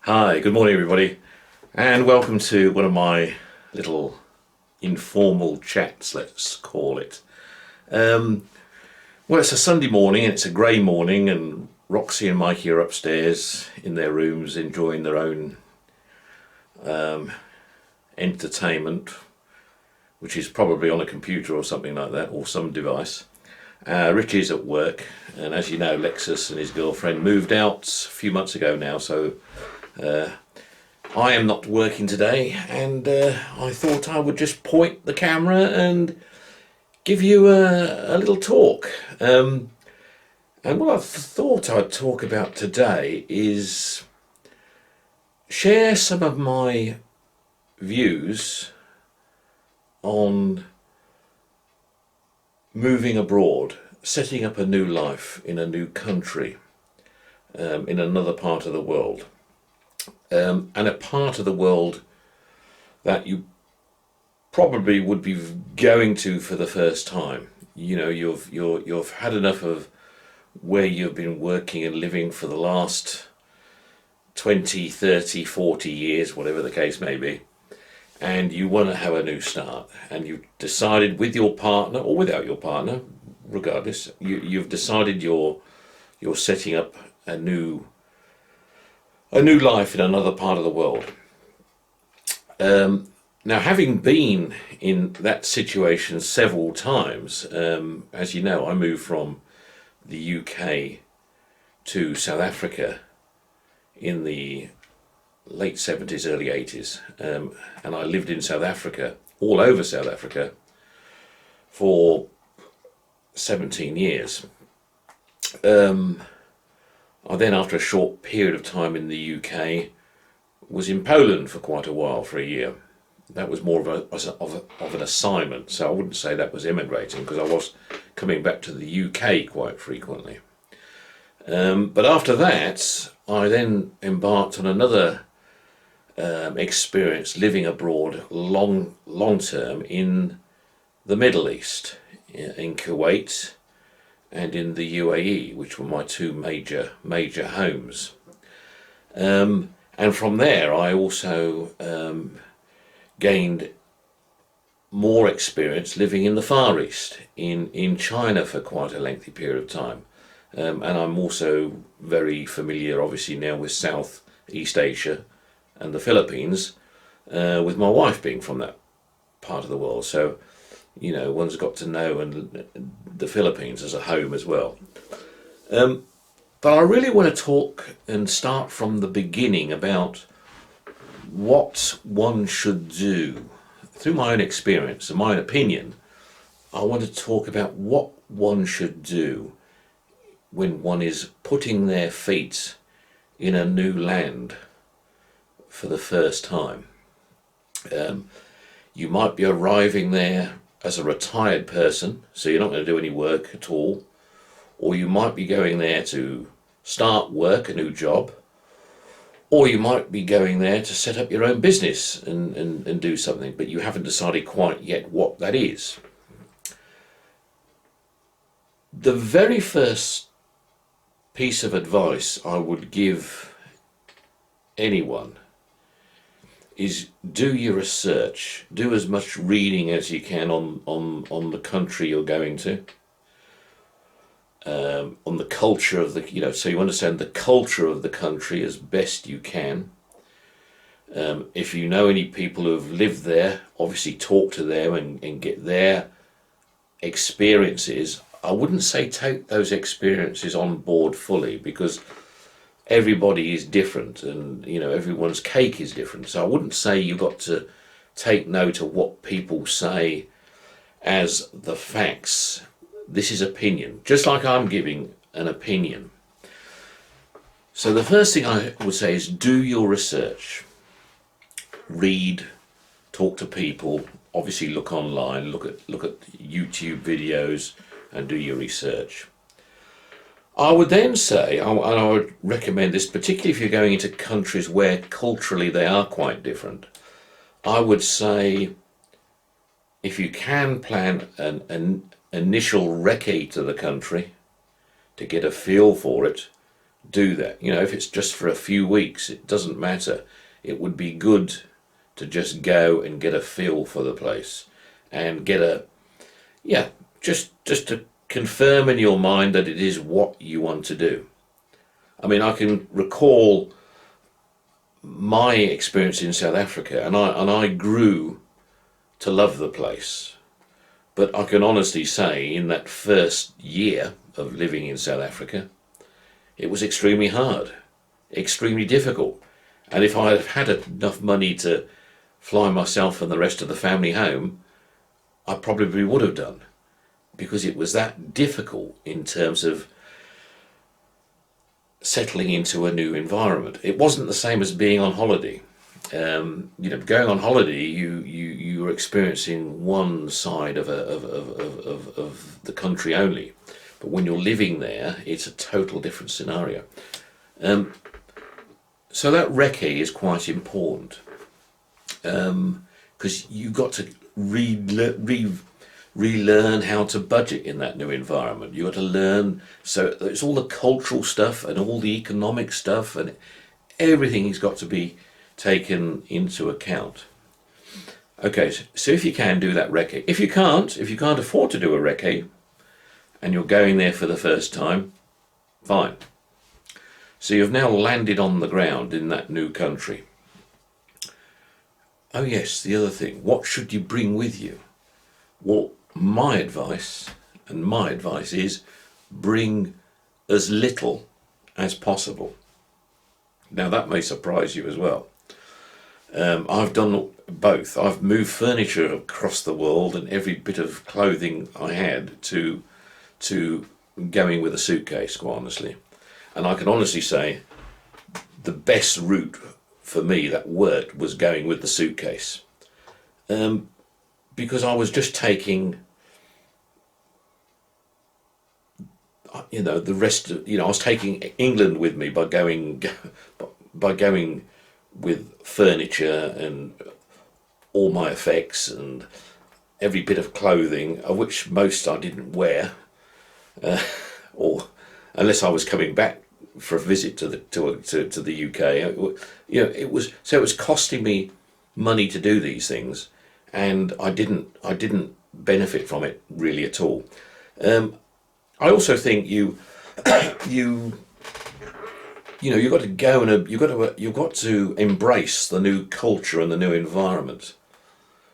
Hi, good morning everybody, and welcome to one of my little informal chats, let's call it. Um, well, it's a Sunday morning and it's a grey morning, and Roxy and Mikey are upstairs in their rooms enjoying their own entertainment, which is probably on a computer or something like that, or some device. Richie's at work, and as you know, Lexus and his girlfriend moved out a few months ago now, so I am not working today, and I thought I would just point the camera and give you a little talk. And what I thought I'd talk about today is share some of my views on moving abroad, setting up a new life in a new country, in another part of the world, and a part of the world that you probably would be going to for the first time. You know, you've had enough of where you've been working and living for the last 20, 30, 40 years, whatever the case may be, and you want to have a new start, and you've decided with your partner or without your partner, regardless, you've decided you're setting up a new life in another part of the world. Now, having been in that situation several times, as you know, I moved from the UK to South Africa in the late 70s, early 80s, and I lived in South Africa, all over South Africa, for 17 years. I then, after a short period of time in the UK, was in Poland for quite a while, for a year. That was more of an assignment, so I wouldn't say that was immigrating, because I was coming back to the UK quite frequently. But after that, I then embarked on another experience living abroad long term in the Middle East, in Kuwait and in the UAE, which were my two major homes. And from there, I also gained more experience living in the Far East, in China for quite a lengthy period of time. And I'm also very familiar, obviously, now with Southeast Asia and the Philippines, with my wife being from that part of the world. So, you know, one's got to know and the Philippines as a home as well. But I really want to talk and start from the beginning about what one should do. Through my own experience and my own opinion, I want to talk about what one should do when one is putting their feet in a new land for the first time. You might be arriving there as a retired person, so you're not going to do any work at all, or you might be going there to start work, a new job, or you might be going there to set up your own business and do something, but you haven't decided quite yet what that is. The very first piece of advice I would give anyone is do your research, do as much reading as you can on the country you're going to, on the culture of so you understand the culture of the country as best you can. If you know any people who have lived there, obviously talk to them and get their experiences. I wouldn't say take those experiences on board fully, because everybody is different, and everyone's cake is different. So I wouldn't say you've got to take note of what people say as the facts. This is opinion, just like I'm giving an opinion. So the first thing I would say is do your research. Read, talk to people, obviously look online, look at YouTube videos and do your research. I would then say, and I would recommend this, particularly if you're going into countries where culturally they are quite different, I would say if you can plan an initial recce to the country to get a feel for it, do that. You know, if it's just for a few weeks, it doesn't matter. It would be good to just go and get a feel for the place and get a, yeah, just to confirm in your mind that it is what you want to do. I mean, I can recall my experience in South Africa, and I grew to love the place. But I can honestly say, in that first year of living in South Africa, it was extremely hard, extremely difficult. And if I had had enough money to fly myself and the rest of the family home, I probably would have done, because it was that difficult in terms of settling into a new environment. It wasn't the same as being on holiday. You know, going on holiday, you were experiencing one side of the country only, but when you're living there, it's a total different scenario. Um, so that recce is quite important, because you got to relearn how to budget in that new environment. You got to learn. So it's all the cultural stuff and all the economic stuff, and everything has got to be taken into account. Okay, so if you can do that recce, if you can't afford to do a recce, and you're going there for the first time, fine. So you've now landed on the ground in that new country. Oh yes, the other thing, what should you bring with you? Well, my advice is bring as little as possible. Now that may surprise you as well. I've done both. I've moved furniture across the world and every bit of clothing I had to going with a suitcase, quite honestly. And I can honestly say the best route for me that worked was going with the suitcase. Because I was just taking, you know, the rest of, you know, I was taking England with me by going with furniture and all my effects and every bit of clothing, of which most I didn't wear, or unless I was coming back for a visit to the UK. You know, it was costing me money to do these things, and I didn't benefit from it really at all. I also think you know, you've got to go and you've got to embrace the new culture and the new environment.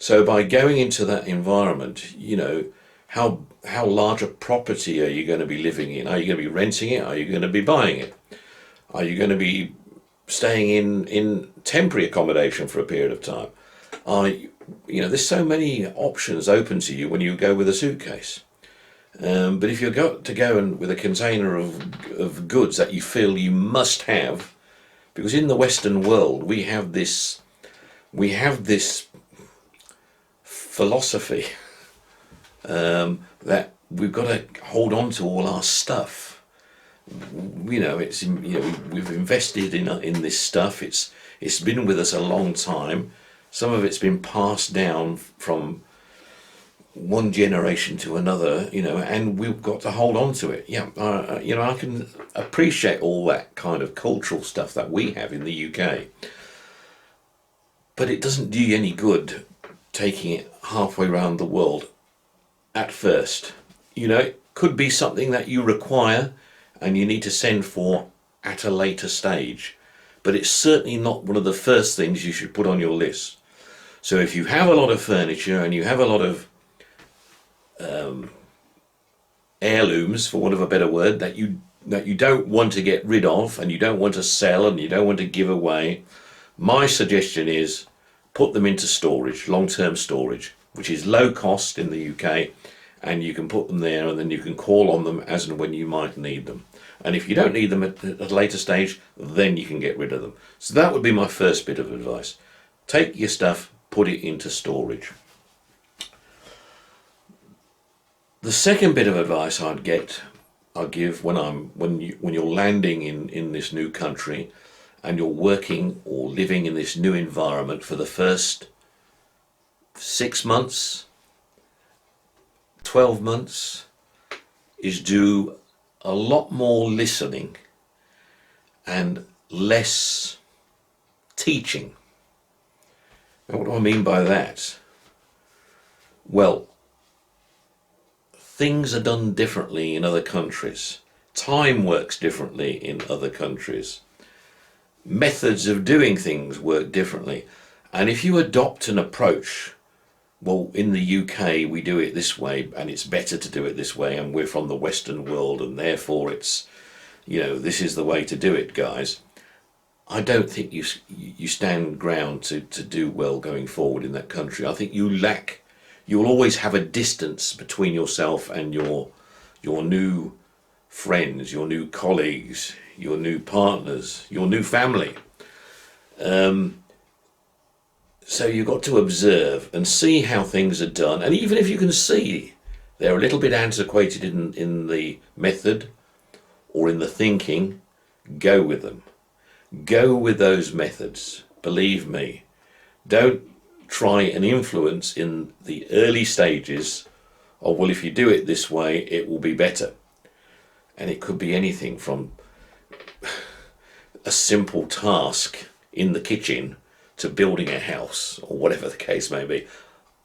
So by going into that environment, you know, how large a property are you going to be living in? Are you going to be renting it? Are you going to be buying it? Are you going to be staying in temporary accommodation for a period of time? You know, there's so many options open to you when you go with a suitcase. But if you've got to go and with a container of goods that you feel you must have, because in the Western world we have this philosophy, that we've got to hold on to all our stuff. You know, we've invested in this stuff. It's been with us a long time. Some of it's been passed down from one generation to another, you know, and we've got to hold on to it. Yeah, you know, I can appreciate all that kind of cultural stuff that we have in the UK, but it doesn't do you any good taking it halfway around the world at first. You know, it could be something that you require and you need to send for at a later stage, but it's certainly not one of the first things you should put on your list. So if you have a lot of furniture and you have a lot of heirlooms, for want of a better word, that you don't want to get rid of and you don't want to sell and you don't want to give away, my suggestion is put them into storage, long-term storage, which is low cost in the UK, and you can put them there and then you can call on them as and when you might need them. And if you don't need them at a later stage, then you can get rid of them. So that would be my first bit of advice. Take your stuff, put it into storage. The second bit of advice I'll give when you're landing in this new country and you're working or living in this new environment for the first 6 months, 12 months, is do a lot more listening and less teaching. And what do I mean by that? Well, things are done differently in other countries. Time works differently in other countries. Methods of doing things work differently. And if you adopt an approach, well, in the UK we do it this way and it's better to do it this way and we're from the Western world and therefore it's, this is the way to do it, guys. I don't think you stand ground to do well going forward in that country. I think you'll always have a distance between yourself and your new friends, your new colleagues, your new partners, your new family. So you've got to observe and see how things are done. And even if you can see they're a little bit antiquated in the method or in the thinking, go with them. Go with those methods. Believe me. Don't try and influence in the early stages of, well, if you do it this way, it will be better. And it could be anything from a simple task in the kitchen to building a house or whatever the case may be.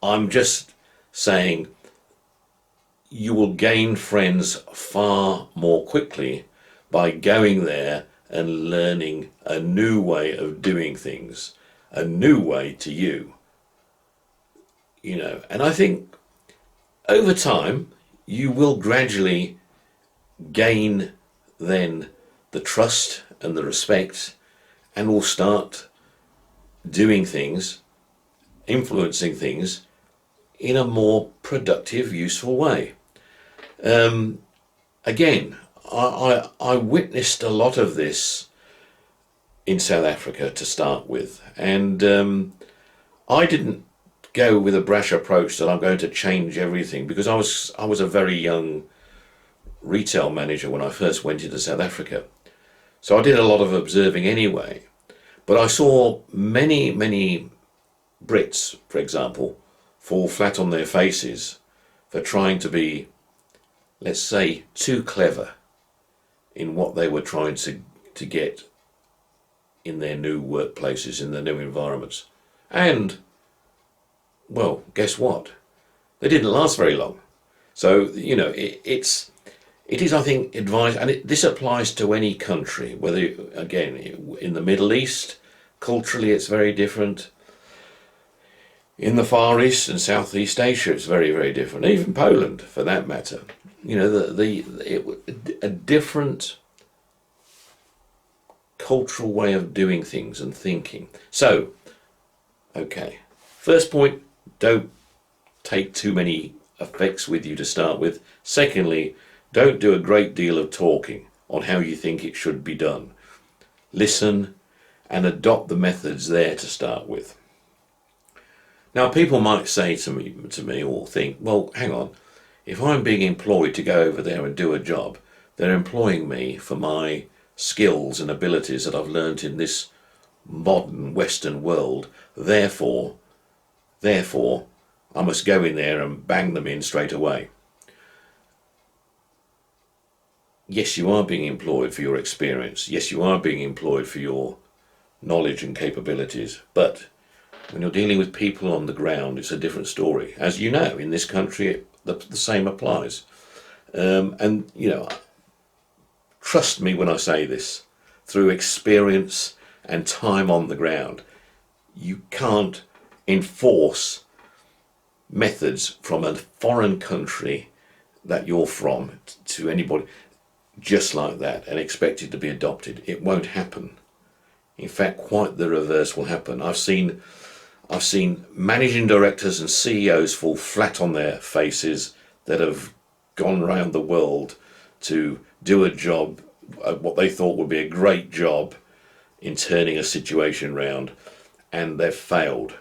I'm just saying you will gain friends far more quickly by going there and learning a new way of doing things, a new way to you. And I think over time you will gradually gain then the trust and the respect and will start doing things, influencing things in a more productive, useful way. Again, I witnessed a lot of this in South Africa to start with, and I didn't go with a brash approach that I'm going to change everything, because I was a very young retail manager when I first went into South Africa. So I did a lot of observing anyway. But I saw many Brits, for example, fall flat on their faces for trying to be, let's say, too clever in what they were trying to get in their new workplaces, in their new environments. And, well, guess what? They didn't last very long. So, it is, I think, advised, and this applies to any country, whether, again, in the Middle East, culturally it's very different. In the Far East and Southeast Asia, it's very, very different. Even Poland, for that matter. A different cultural way of doing things and thinking. So, okay. First point, don't take too many effects with you to start with. Secondly, don't do a great deal of talking on how you think it should be done. Listen and adopt the methods there to start with. Now, people might say to me or think, well, hang on, if I'm being employed to go over there and do a job, they're employing me for my skills and abilities that I've learnt in this modern Western world. Therefore, I must go in there and bang them in straight away. Yes, you are being employed for your experience. Yes, you are being employed for your knowledge and capabilities. But when you're dealing with people on the ground, it's a different story. As you know, in this country, the same applies. And, trust me when I say this, through experience and time on the ground, you can't enforce methods from a foreign country that you're from to anybody just like that and expect it to be adopted. It won't happen. In fact, quite the reverse will happen. I've seen managing directors and CEOs fall flat on their faces that have gone around the world to do a job, what they thought would be a great job in turning a situation round, and they've failed.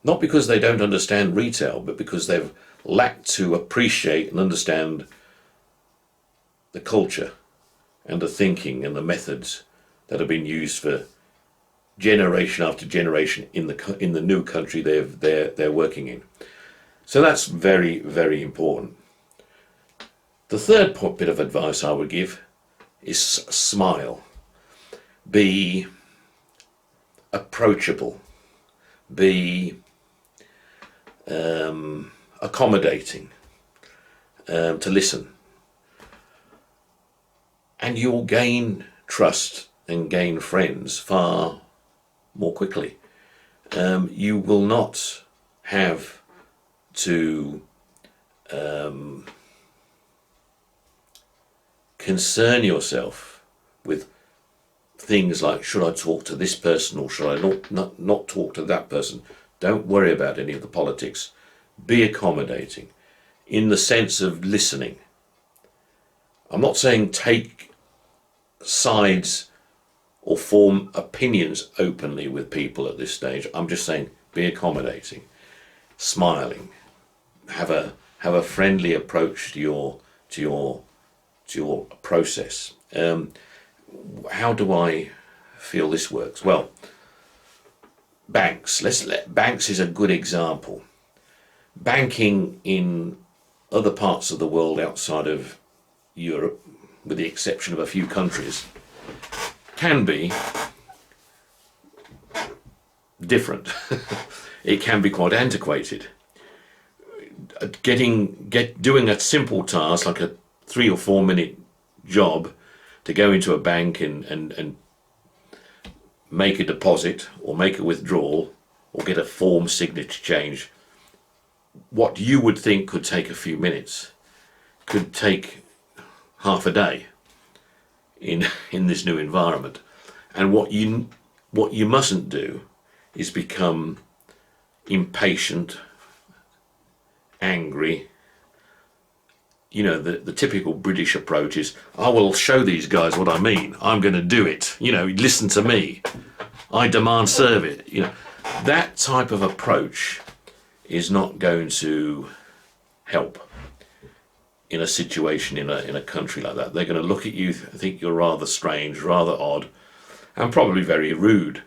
Not because they don't understand retail, but because they've lacked to appreciate and understand the culture and the thinking and the methods that have been used for generation after generation in the new country they're working in. So that's very, very important. The third bit of advice I would give is smile. be approachable, be accommodating, to listen. And you'll gain trust and gain friends far more quickly. You will not have to concern yourself with things like, should I talk to this person or should I not talk to that person? Don't worry about any of the politics. Be accommodating in the sense of listening. I'm not saying take sides or form opinions openly with people at this stage. I'm just saying be accommodating, smiling, have a friendly approach to your process. How do I feel this works? Well, banks. Banks is a good example. Banking in other parts of the world outside of Europe, with the exception of a few countries, can be different. It can be quite antiquated. Doing a simple task like a 3 or 4 minute job to go into a bank and make a deposit or make a withdrawal or get a form signature change, what you would think could take a few minutes could take half a day in this new environment. And what you mustn't do is become impatient, angry. You know, the typical British approach is, I will show these guys what I mean. I'm going to do it. You know, listen to me. I demand service. You know, that type of approach is not going to help in a situation in a country like that. They're going to look at you, think you're rather strange, rather odd, and probably very rude.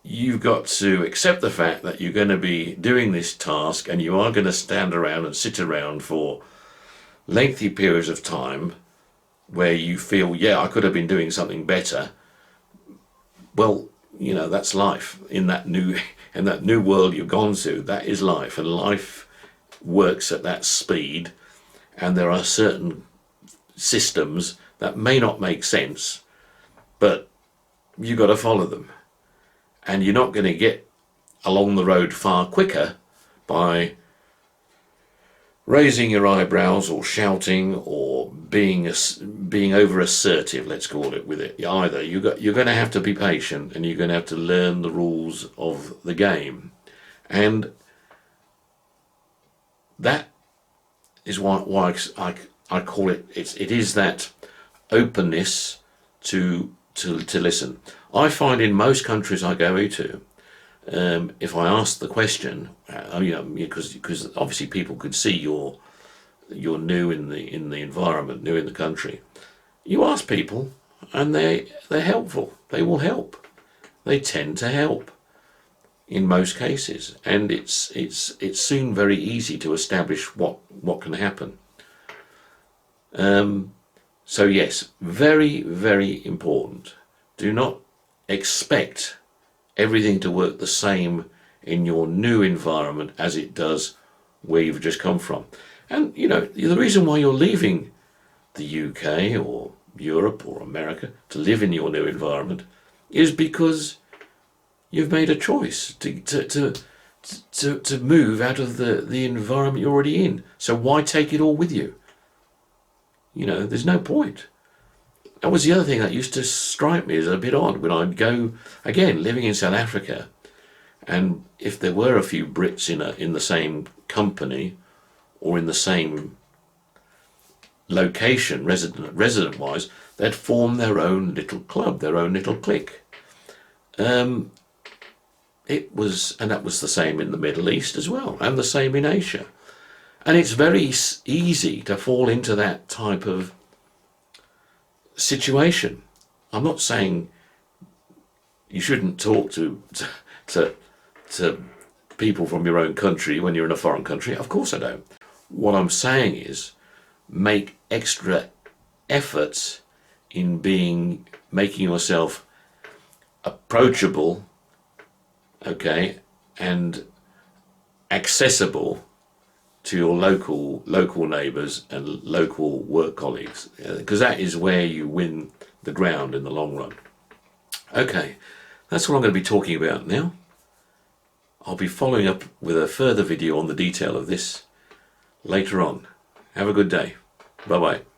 You've got to accept the fact that you're going to be doing this task and you are going to stand around and sit around for lengthy periods of time where you feel, yeah, I could have been doing something better. Well, you know, that's life. In that new world you've gone to, that is life, and life works at that speed, and there are certain systems that may not make sense, but you've got to follow them. And you're not going to get along the road far quicker by raising your eyebrows or shouting or being over assertive, let's call it, with it either. You're going to have to be patient, and you're going to have to learn the rules of the game. And that is why I call it, it is that openness to listen. I find in most countries I go to, if I ask the question, because obviously people could see you're new in the environment, new in the country. You ask people, and they're helpful. They will help. They tend to help in most cases, and it's soon very easy to establish what can happen. So yes, very, very important. Do not expect everything to work the same in your new environment as it does where you've just come from. And you know, the reason why you're leaving the UK or Europe or America to live in your new environment is because you've made a choice to move out of the environment you're already in. So why take it all with you? You know, there's no point. That was the other thing that used to strike me as a bit odd when I'd go, again, living in South Africa, and if there were a few Brits in the same company or in the same location, resident-wise, they'd form their own little club, their own little clique. And that was the same in the Middle East as well, and the same in Asia. And it's very easy to fall into that type of situation. I'm not saying you shouldn't talk to people from your own country when you're in a foreign country. Of course I don't. What I'm saying is make extra efforts in making yourself approachable, okay, and accessible to your local neighbours and local work colleagues, because that is where you win the ground in the long run. Okay, that's what I'm going to be talking about now. I'll be following up with a further video on the detail of this later on. Have a good day. Bye bye.